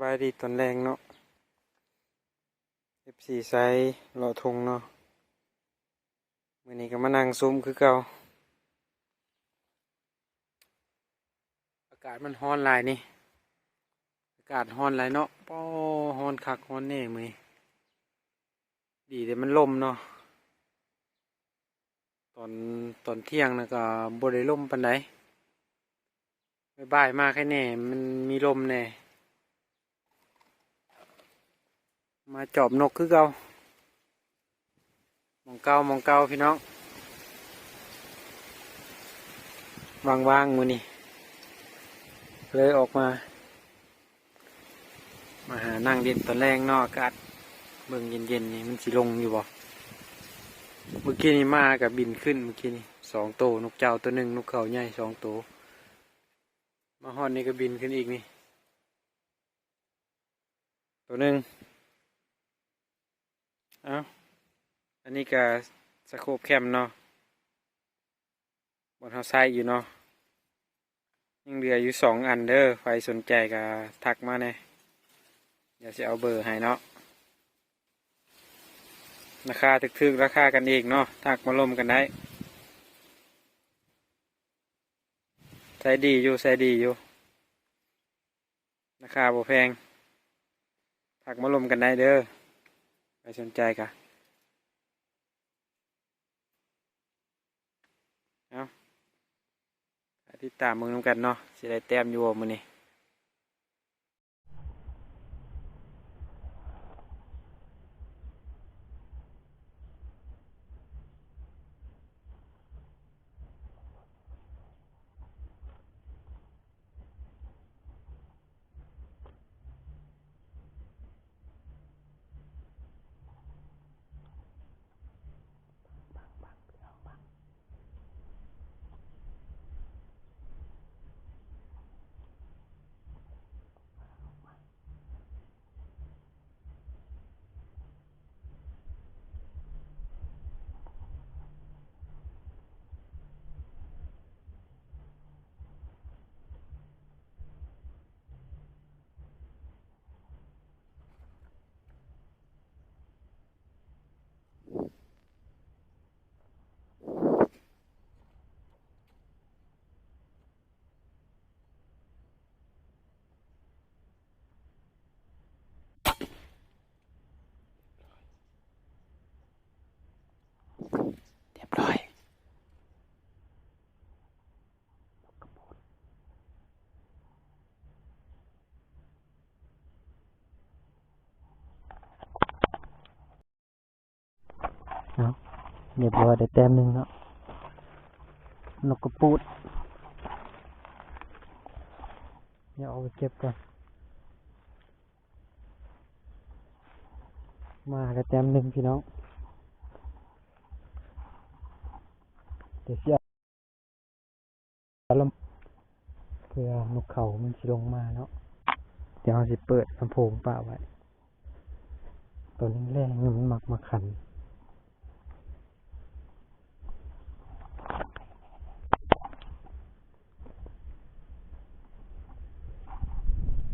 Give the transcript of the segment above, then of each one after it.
บายดีตอนแรงเนาะ F4 ไซส์รอทงเนาะมื้อนี้ก็มานั่งซุ้มคือเก่าอากาศมันร้อนหลายนี่อากาศร้อนหลายเนาะป้อร้อนคักร้อนแน่มื้อนี้ดีแต่มันลมเนาะตอนตอนเที่ยงน่ะก็บ่ได้ลมปานใดบ่ายๆมาแค่แน่มันมีลมแน่มาจอบนกคือเก่ามองเก่าพี่น้องว่างๆมื้อนี้เลยออกมาหานั่งเล่นตอนแรงเนาะอากาศเบิ่งเย็นๆนี่มันสิลงอยู่บ่เมื่อกี้นี่มากับบินขึ้นเมื่อกี้นี่2 ตัวนกเจ้าตัวหนึ่งนกเขาใหญ่2 ตัวมาฮอดนี่ก็บินขึ้นอีกนี่ตัวหนึ่งเอ้าอันนี้ก็สโคปแคมเนาะบนเฮาใช้อยู่เนาะยังเหลืออยู่2 อันเด้อใครสนใจก็ทักมาแน่เดี๋ยวสิเอาเบอร์ให้เนาะราคาถึกๆราคากันเองเนาะทักมาลมกันได้ใช้ดีอยู่ราคาบ่แพงทักมาลมกันได้เด้อใครสนใจก็เอาติดตามมึงนำกันเนาะสิได้แต้มอยู่บ่มื้อนี้เรียบร้อยเนาะเรียบร้อยได้แต้มหนึ่งเนาะนกกระปูดเดี๋ยวเอาไปเก็บก่อนมาได้แต้มหนึ่งพี่น้องเดี๋ยวเสียลำเพื่อนกเขามันสิลงมาเนาะเดี๋ยวเราสิเปิดลำโพงป่าไว้ตัวนี้แรงมันมักมาขัน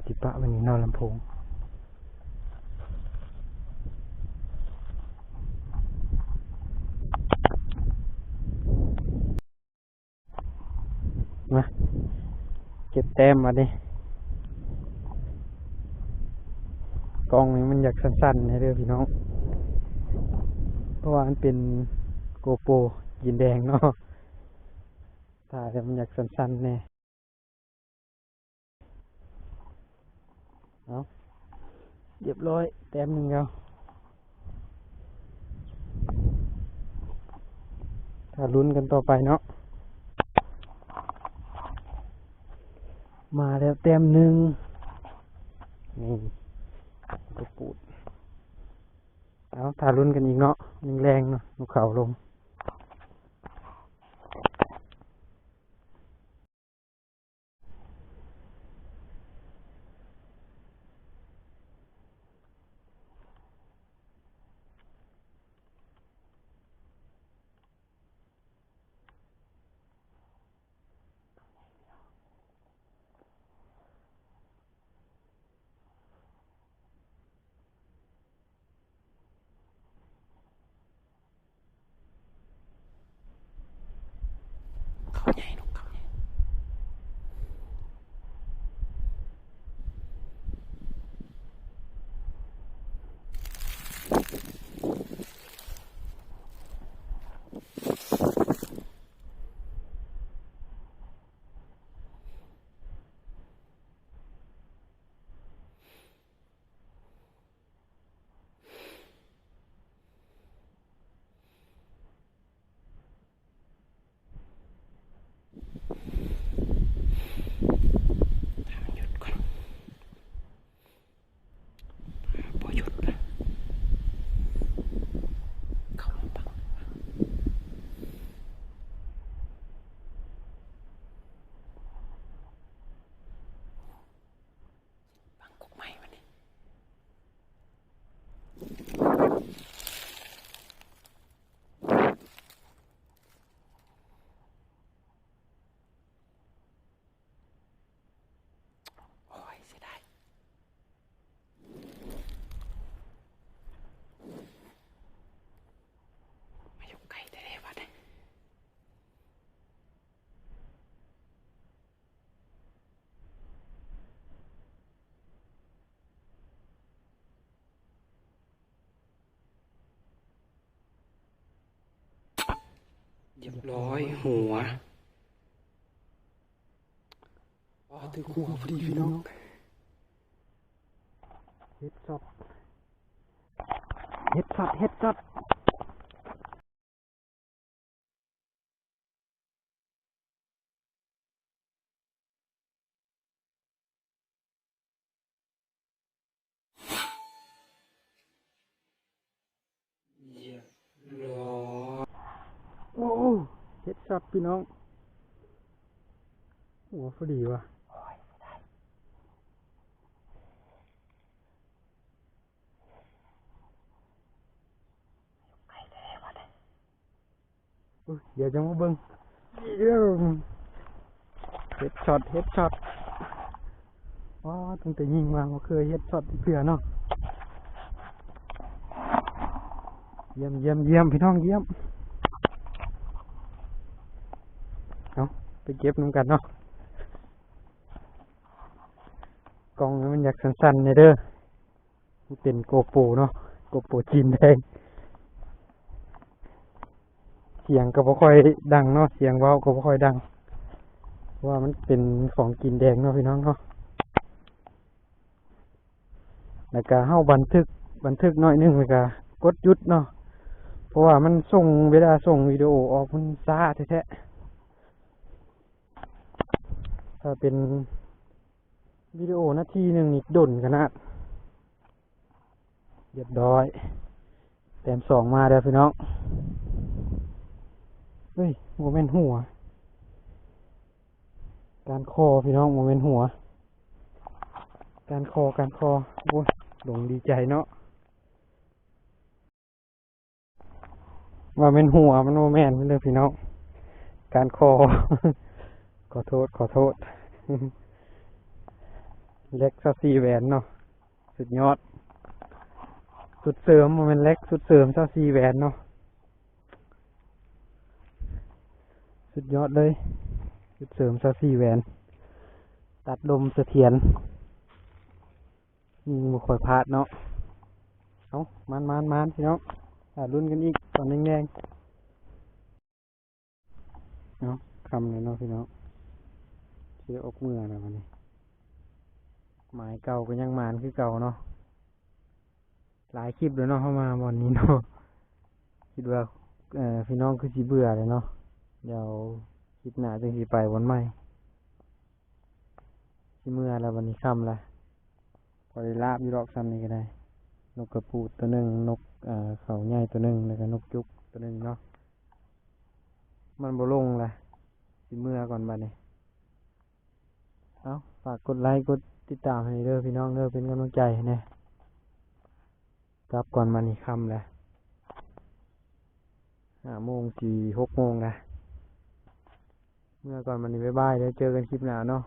สิปะวันนี้นอนลำโพงมาเก็บแต้มมาดิกล้องนี้มันอยากสั้นๆให้เด้อพี่น้องเพราะว่ามันเป็นโกโปรยินแดงเนาะถ่ายแล้วมันอยากสั้นๆแน่เอาเรียบร้อยแต้มหนึ่งแล้วถ้าลุ้นกันต่อไปเนาะมาแล้วแต้มหนึ่งนี่กระปูดเอาถ้าลุ้นกันอีกเนาะแรงๆเนาะนกเขาลง โอ้ยเสียดายมาอยู่ไกลได้เลยวัดเรียบร้อยหัวถือหัวพอดีพี่น้องเฮ็ดช็อตเฮ็ดช็อตเฮ็ดช็อตเรียบร้อยโอ้เฮ็ดช็อตพี่น้องหัวพอดีว่ะเดี๋ยวจะมาเบิ่งเฮ็ดช็อตเฮ็ดช็อตว้าตั้งแต่ยิงมาบ่เคยเฮ็ดช็อตเพื่อเนาะเยี่ยมเยี่ยมเยี่ยมพี่น้องเยี่ยมเอาไปเก็บน้ำกันเนาะกล้องมันอยากสั้นๆเนี่ยเด้อมันเป็นโกโปรเนาะโกโปรจีนแดงเสียงก็บ่ค่อยดังเนาะเสียงเว้าก็บ่ค่อยดังเพราะว่ามันเป็นของกินแดงเนาะพี่น้องเนาะแล้วก็เฮาบันทึกน้อยนึงแล้วก็กดหยุดเนาะเพราะว่ามันส่งเวลาส่งวิดีโอออกมันช้าแท้ๆถ้าเป็นวิดีโอนาทีหนึ่งนี่ดนขนาดเรียบร้อยแต้มสองมาแล้วพี่น้องเฮ้ยโมเมนต์หัวการคอพี่น้องโมเมนต์หัวการคอโอ้ยหลงดีใจเนาะว่าเป็นหัวมันโมแมนต์เลยพี่น้องการคอ ขอโทษ เล็กซาซีแหวนเนาะสุดยอดสุดเสริมมันเล็กสุดเสริมซาซีแหวนเนาะสุดยอดเลยสุดเสริมซาซีแหวนตัดลมเสถียรยิงบุคคลพลาดเนาะเอามันพี่น้องรุ่นกันอีกตอนแดงๆเนาะคำเลยเนาะพี่น้องเชื่ออกเมื่อนะวันนี้หมายเก่าก็ยังมานคือเก่าเนาะหลายคลิปเลยเนาะเข้ามาวันนี้เนาะคิดว่าพี่น้องคือสิเบื่อเลยเนาะเดี๋ยวคลิปหน้าจะสิไปวันใหม่สิเมื่อแล้ววันนี้ค่ำละพอได้ลาบอยู่รอกซ้ำนี่ก็ได้นกกระปูดตัวหนึ่งนกเขาใหญ่ตัวหนึ่งแล้วก็นกจุกตัวหนึ่งเนาะมันบ่ลงละสิเมื่อก่อนบัดนี้เอาฝากกดไลค์กดติดตามให้เด้อพี่น้องเด้อเป็นกำลังใจให้แน่กลับก่อนมานี่ค่ำละ5 โมง 6 โมงละเมื่อก่อนมันนี่บ๊ายบายเดี๋ยวเจอกันคลิปหน้าเนาะ